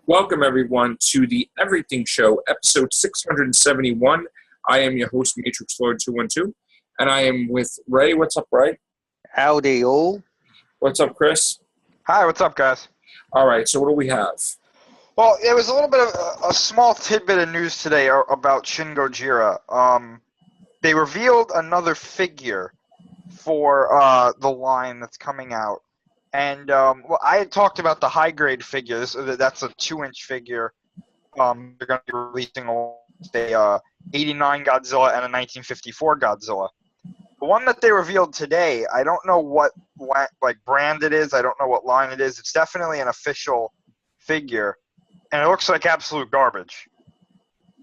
Welcome, everyone, to the Everything Show, episode 671. I am your host, Matrixlord212, and I am with Ray. What's up, Ray? Howdy, all. What's up, Chris? Hi, what's up, guys? All right, so what do we have? Well, it was a little bit of a small tidbit of news today about Shin Gojira. They revealed another figure for the line that's coming out. And well, I had talked about the high-grade figure. That's a 2-inch figure. They're going to be releasing a 89 Godzilla and a 1954 Godzilla. The one that they revealed today, I don't know what brand it is. I don't know what line it is. It's definitely an official figure, and it looks like absolute garbage.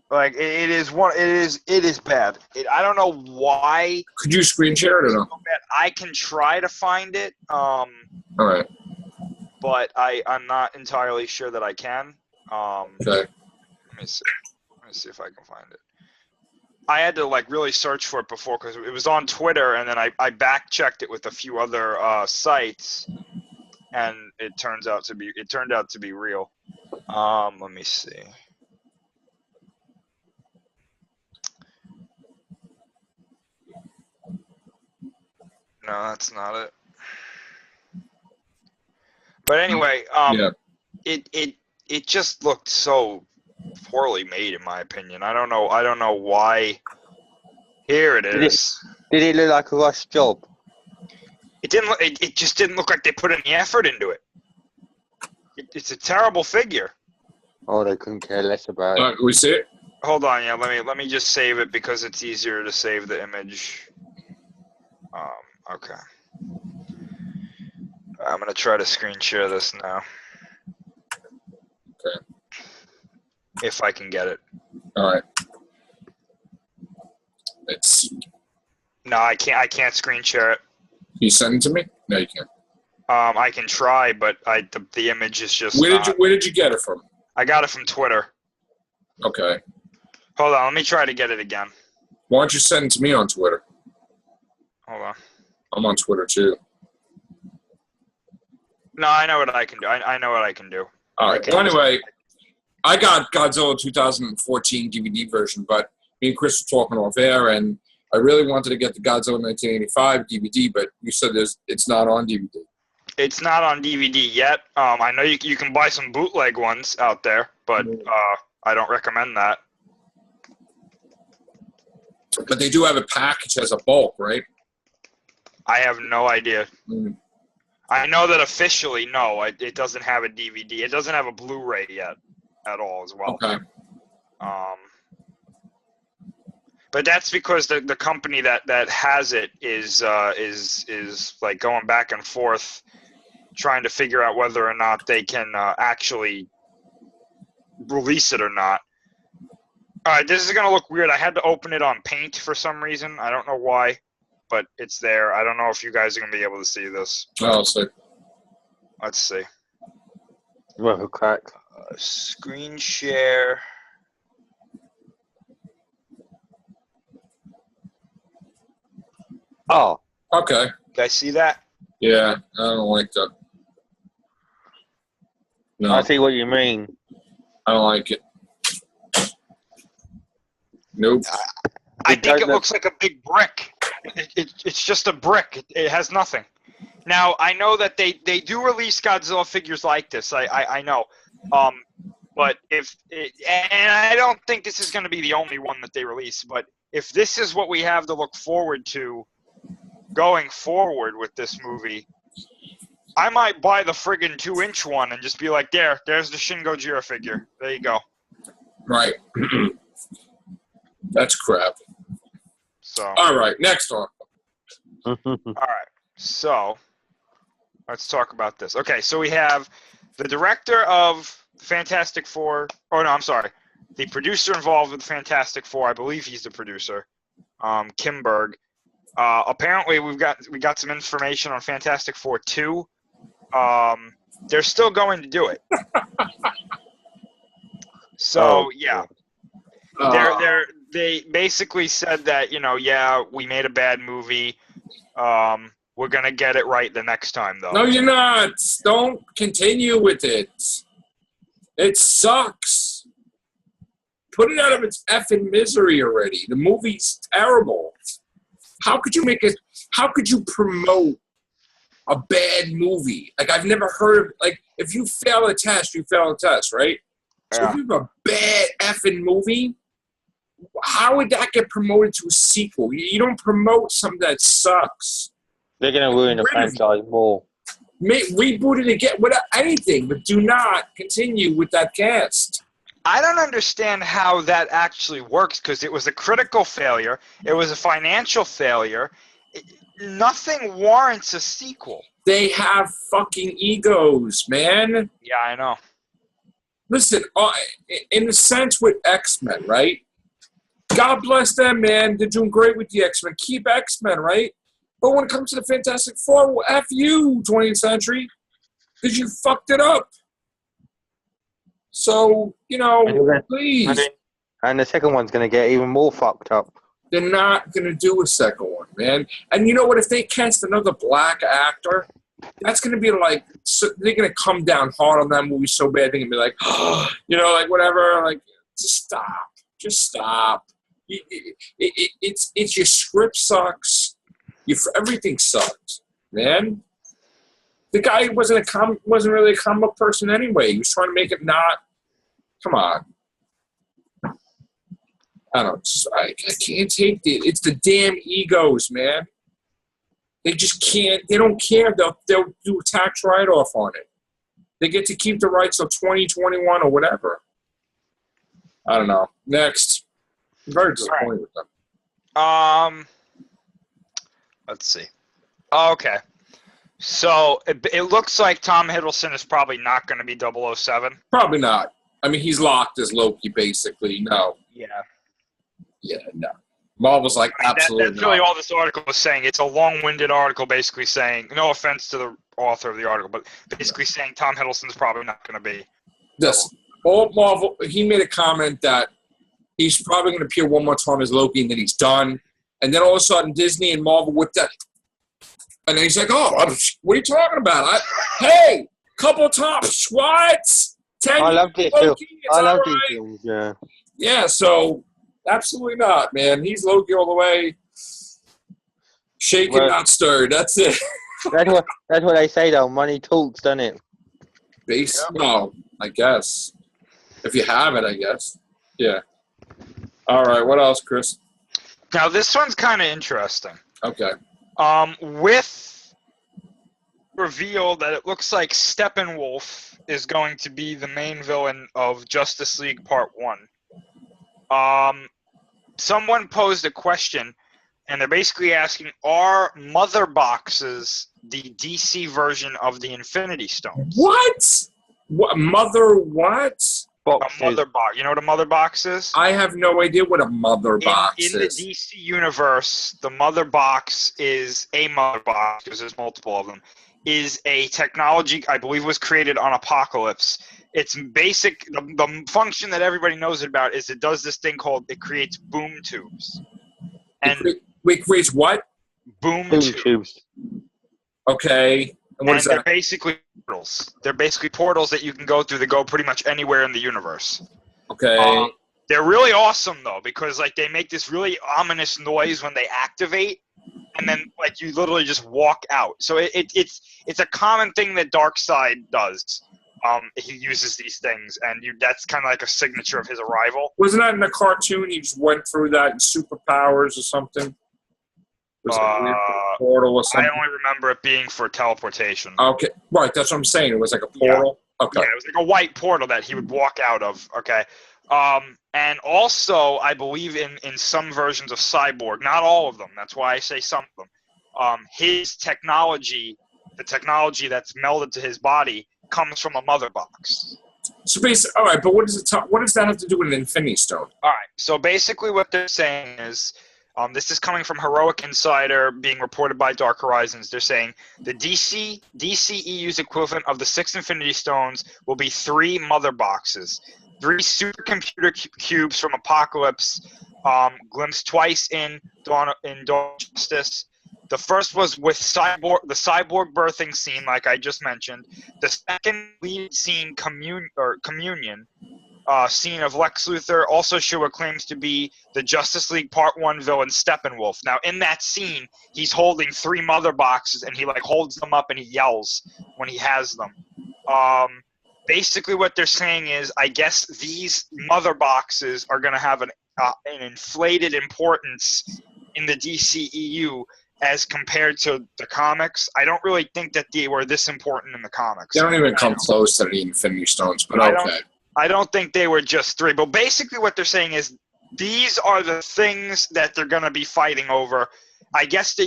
Like it is bad. I don't know why. Could you screen share it or no? I can try to find it. All right. But I'm not entirely sure that I can. Okay. Let me see if I can find it. I had to really search for it before because it was on Twitter, and then I back checked it with a few other sites, and it turned out to be real. Let me see. No, that's not it. But anyway, yeah. It just looked so poorly made, in my opinion. I don't know why. Here it is. Did it look like a rushed job? It didn't. It just didn't look like they put any effort into it. It's a terrible figure. Oh, they couldn't care less about it. We see it? Hold on, yeah. Let me just save it because it's easier to save the image. Okay. I'm gonna try to screen share this now. Okay. If I can get it. All right. No, I can't. I can't screen share it. Can you send it to me? No, you can't. I can try, but the image is just. Where did you get it from? I got it from Twitter. Okay. Hold on, let me try to get it again. Why don't you send it to me on Twitter? Hold on. I'm on Twitter too. No, I know what I can do. I know what I can do. All right. Well, anyway, I got Godzilla 2014 DVD version, but me and Chris were talking off air, and I really wanted to get the Godzilla 1985 DVD, but you said it's not on DVD. It's not on DVD yet. I know you can buy some bootleg ones out there, but I don't recommend that. But they do have a package as a bulk, right? I have no idea. Mm. I know that officially, no, it doesn't have a DVD. It doesn't have a Blu-ray yet at all as well. Okay. But that's because the company that has it is like going back and forth, trying to figure out whether or not they can actually release it or not. All right, this is gonna look weird. I had to open it on Paint for some reason. I don't know why, but it's there. I don't know if you guys are gonna be able to see this. Oh, so. Let's see. Well, crack. Screen share. Oh. Okay. You guys see that? Yeah, I don't like that. No, I see what you mean. I don't like it. Nope. I think it looks like a big brick. It's just a brick. It has nothing. Now, I know that they do release Godzilla figures like this. I know. But and I don't think this is going to be the only one that they release, but if this is what we have to look forward to going forward with this movie, I might buy the friggin' 2-inch one and just be like, there's the Shin Gojira figure. There you go. Right. That's crap. So. All right, next one. All right, so let's talk about this. Okay, so we have the director of Fantastic Four. Oh no, I'm sorry. The producer involved with Fantastic Four. I believe he's the producer. Kimberg. Apparently, we got some information on Fantastic Four 2. They're still going to do it. So yeah, they basically said that we made a bad movie. We're gonna get it right the next time, though. No, you're not. Don't continue with it. It sucks. Put it out of its effing misery already. The movie's terrible. How could you make it? How could you promote a bad movie? Like, I've never heard of, like, if you fail a test, you fail a test, right? So Yeah. if you have a bad effing movie, how would that get promoted to a sequel? You don't promote something that sucks. They're going to ruin the Rid of it. franchise more. Reboot it again, without anything, but do not continue with that cast. I don't understand how that actually works because it was a critical failure. It was a financial failure. Nothing warrants a sequel. They have fucking egos, man. Yeah, I know. Listen, in the sense with X-Men, right? God bless them, man. They're doing great with the X-Men. Keep X-Men, right? But when it comes to the Fantastic Four, well, F you, 20th century, because you fucked it up. So, please. And the second one's going to get even more fucked up. They're not going to do a second one, man. And you know what? If they cast another black actor, that's going to be like, so they're going to come down hard on that movie so bad, they're going to be like, oh, like, whatever. Like, just stop. Just stop. It's your script sucks. Everything sucks, man. The guy wasn't really a comic book person anyway. He was trying to make it not. Come on. I can't take it. It's the damn egos, man. They just can't. They don't care. They'll do a tax write-off on it. They get to keep the rights till 2021 or whatever. I don't know. Next. I'm very disappointed with them. Let's see. Okay. So it looks like Tom Hiddleston is probably not going to be 007. Probably not. I mean, he's locked as Loki, basically. No. Yeah. Yeah, no. Marvel's like, absolutely That's really all this article is saying. It's a long-winded article basically saying, no offense to the author of the article, but basically saying Tom Hiddleston's probably not going to be. Yes. All Marvel, he made a comment that he's probably going to appear one more time as Loki and then he's done. And then all of a sudden Disney and Marvel whipped that. And then he's like, oh, what are you talking about? Hey, couple times. What? 10 I loved it. I loved these films, yeah. Yeah, so absolutely not, man. He's Loki all the way. Shaken, not stirred. That's it. That's what they say, though. Money talks, doesn't it? Well, I guess. If you have it, I guess. Yeah. All right, what else, Chris? Now, this one's kind of interesting. Okay. With revealed that it looks like Steppenwolf is going to be the main villain of Justice League Part 1. Someone posed a question, and they're basically asking, are mother boxes the DC version of the Infinity Stones? What? Mother what? Boxes. A mother box. You know what a mother box is? I have no idea what a mother box is. In the DC universe, the mother box is a mother box, because there's multiple of them, is a technology I believe was created on Apocalypse. It's basic. The function that everybody knows about is it does this thing called, it creates boom tubes. And It creates what? Boom tubes. Okay. And what is they're that? basically portals. They're basically portals that you can go through that go pretty much anywhere in the universe. Okay. They're really awesome though, because like they make this really ominous noise when they activate, and then like you literally just walk out. So it's a common thing that Darkseid does. He uses these things, and that's kind of like a signature of his arrival. Wasn't that in a cartoon? He just went through that in superpowers or something? Was it a weird portal or something? I only remember it being for teleportation. Okay, right. That's what I'm saying. It was like a portal. Yeah. Okay. Yeah, it was like a white portal that he would walk out of. Okay. And also, I believe in some versions of Cyborg, not all of them. That's why I say some of them. His technology, the technology that's melded to his body, comes from a mother box. So basically, all right. But what does that have to do with an Infinity Stone? All right. So basically, what they're saying is. This is coming from Heroic Insider, being reported by Dark Horizons. They're saying the DCEU's equivalent of the 6 Infinity Stones will be 3 mother boxes. 3 supercomputer cubes from Apocalypse, glimpsed twice in Dawn of Justice, The first was with the cyborg birthing scene, like I just mentioned. The second lead scene, communion scene of Lex Luthor, also show what claims to be the Justice League Part 1 villain Steppenwolf. Now, in that scene, he's holding 3 mother boxes, and he like holds them up and he yells when he has them. Basically, what they're saying is, I guess these mother boxes are going to have an inflated importance in the DCEU as compared to the comics. I don't really think that they were this important in the comics. They don't even come close to the Infinity Stones, but okay. I don't think they were just 3. But basically what they're saying is these are the things that they're going to be fighting over. I guess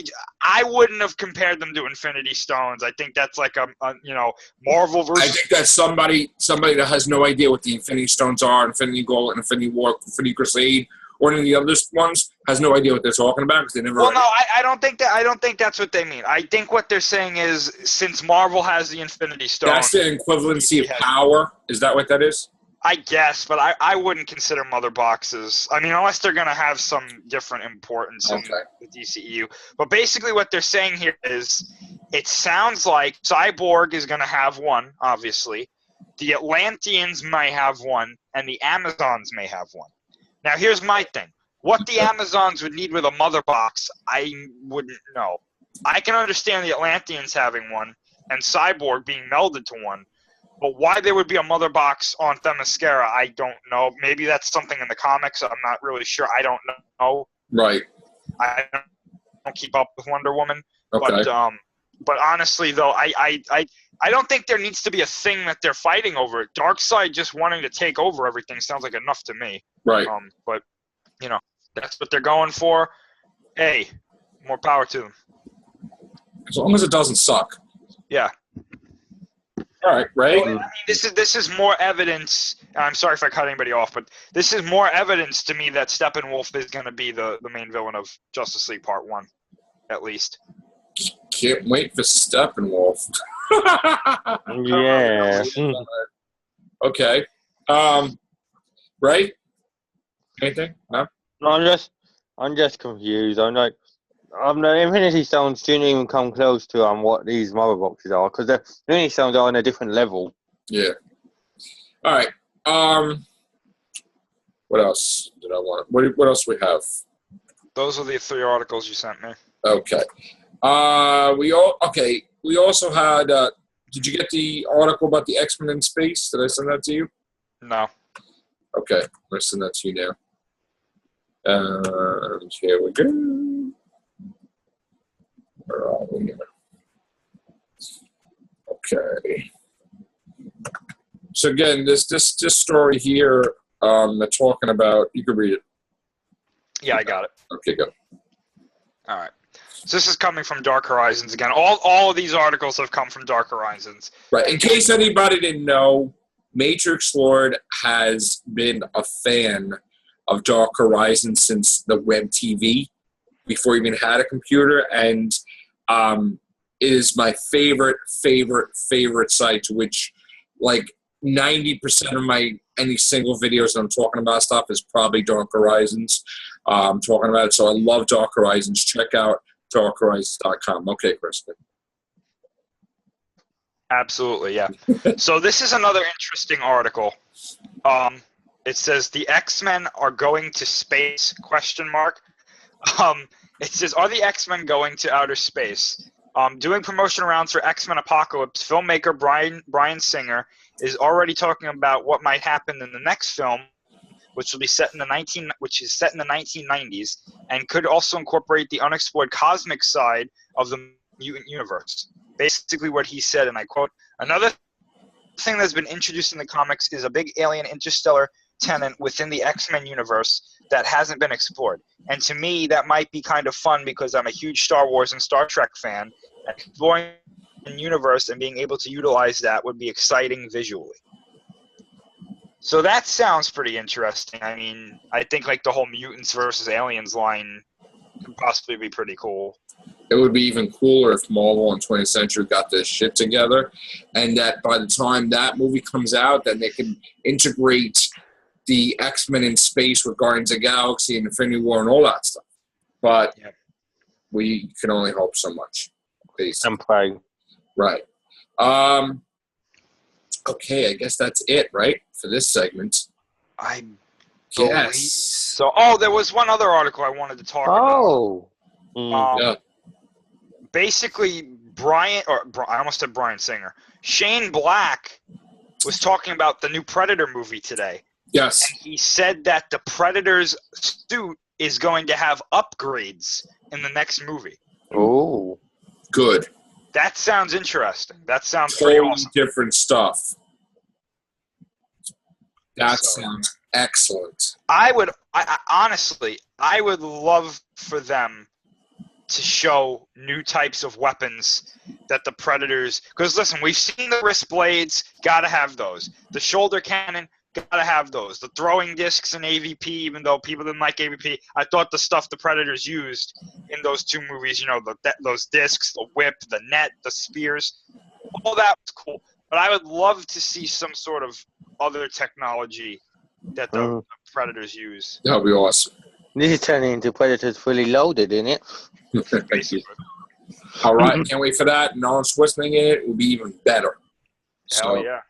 I wouldn't have compared them to Infinity Stones. I think that's like a Marvel versus. I think that's somebody that has no idea what the Infinity Stones are, Infinity Gold, Infinity War, Infinity Crusade, or any of the other ones has no idea what they're talking about because they never. Well, no, I don't think that. I don't think that's what they mean. I think what they're saying is since Marvel has the Infinity Stones, that's the equivalency of power. Is that what that is? I guess, but I wouldn't consider mother boxes. I mean, unless they're going to have some different importance in the DCEU. But basically what they're saying here is it sounds like Cyborg is going to have one, obviously. The Atlanteans may have one, and the Amazons may have one. Now, here's my thing. What the Amazons would need with a mother box, I wouldn't know. I can understand the Atlanteans having one and Cyborg being melded to one. But why there would be a mother box on Themyscira, I don't know. Maybe that's something in the comics. I'm not really sure. I don't know. Right. I don't keep up with Wonder Woman. Okay. But honestly, though, I don't think there needs to be a thing that they're fighting over. Darkseid just wanting to take over everything sounds like enough to me. Right. But, that's what they're going for. Hey, more power to them. As long as it doesn't suck. Yeah. All right, Ray. Well, I mean, this is more evidence. I'm sorry if I cut anybody off, but this is more evidence to me that Steppenwolf is going to be the main villain of Justice League Part 1, at least. Can't wait for Steppenwolf. Yeah. Okay. Ray? Anything? No? I'm just confused. I'm like, the Infinity Stones didn't even come close to what these mother boxes are, because the Infinity Stones are on a different level. Yeah. All right. What else did I want? What else we have? Those are the 3 articles you sent me. Okay. We also had. Did you get the article about the X-Men in space? Did I send that to you? No. Okay, I'm gonna send that to you now. Here we go. Where are we? Okay. So again, this story here, they're talking about. You can read it. Yeah, I got it. Okay, go. All right. So this is coming from Dark Horizons again. All of these articles have come from Dark Horizons. Right. In case anybody didn't know, Matrixlord has been a fan of Dark Horizons since the web TV, before he even had a computer, and it is my favorite site, to which like 90% of any single videos that I'm talking about stuff is probably Dark Horizons. I'm talking about it, so I love Dark Horizons. Check out darkhorizons.com. Okay, Kristen. Absolutely, yeah. So this is another interesting article. It says the X-Men are going to space, ? It says, are the X-Men going to outer space? Doing promotion rounds for X-Men Apocalypse, filmmaker Bryan Singer is already talking about what might happen in the next film, which is set in the 1990s, and could also incorporate the unexplored cosmic side of the mutant universe. Basically what he said, and I quote, another thing that's been introduced in the comics is a big alien interstellar tenet within the X-Men universe that hasn't been explored. And to me, that might be kind of fun because I'm a huge Star Wars and Star Trek fan. Exploring the universe and being able to utilize that would be exciting visually. So that sounds pretty interesting. I mean, I think like the whole mutants versus aliens line could possibly be pretty cool. It would be even cooler if Marvel and 20th Century got this shit together, and that by the time that movie comes out, then they can integrate the X-Men in space with Guardians of the Galaxy and Infinity War and all that stuff. But we can only hope so much. Basically. And pray. Right. Okay, I guess that's it, right, for this segment. I believe Yes. so. Oh, there was one other article I wanted to talk about. Oh. Yeah. Basically, I almost said Bryan Singer. Shane Black was talking about the new Predator movie today. Yes. And he said that the Predator's suit is going to have upgrades in the next movie. Oh. Good. That sounds interesting. That sounds pretty Totally awesome. different stuff. That So, sounds excellent. I honestly, I would love for them to show new types of weapons that the Predators. Because listen, we've seen the wrist blades, gotta have those. The shoulder cannon, gotta have those. The throwing discs in AVP, even though people didn't like AVP, I thought the stuff the Predators used in those two movies, those discs, the whip, the net, the spears, all that was cool. But I would love to see some sort of other technology that the Predators use. That would be awesome. This is turning into Predators Fully Loaded, isn't it? Basically. All right, can't wait for that. And Arnold Schwarzenegger in it will be even better. Hell yeah.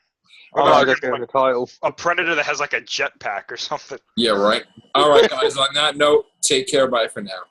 I might just get the title. A Predator that has like a jetpack or something. Yeah, right. All right, guys, on that note, take care. Bye for now.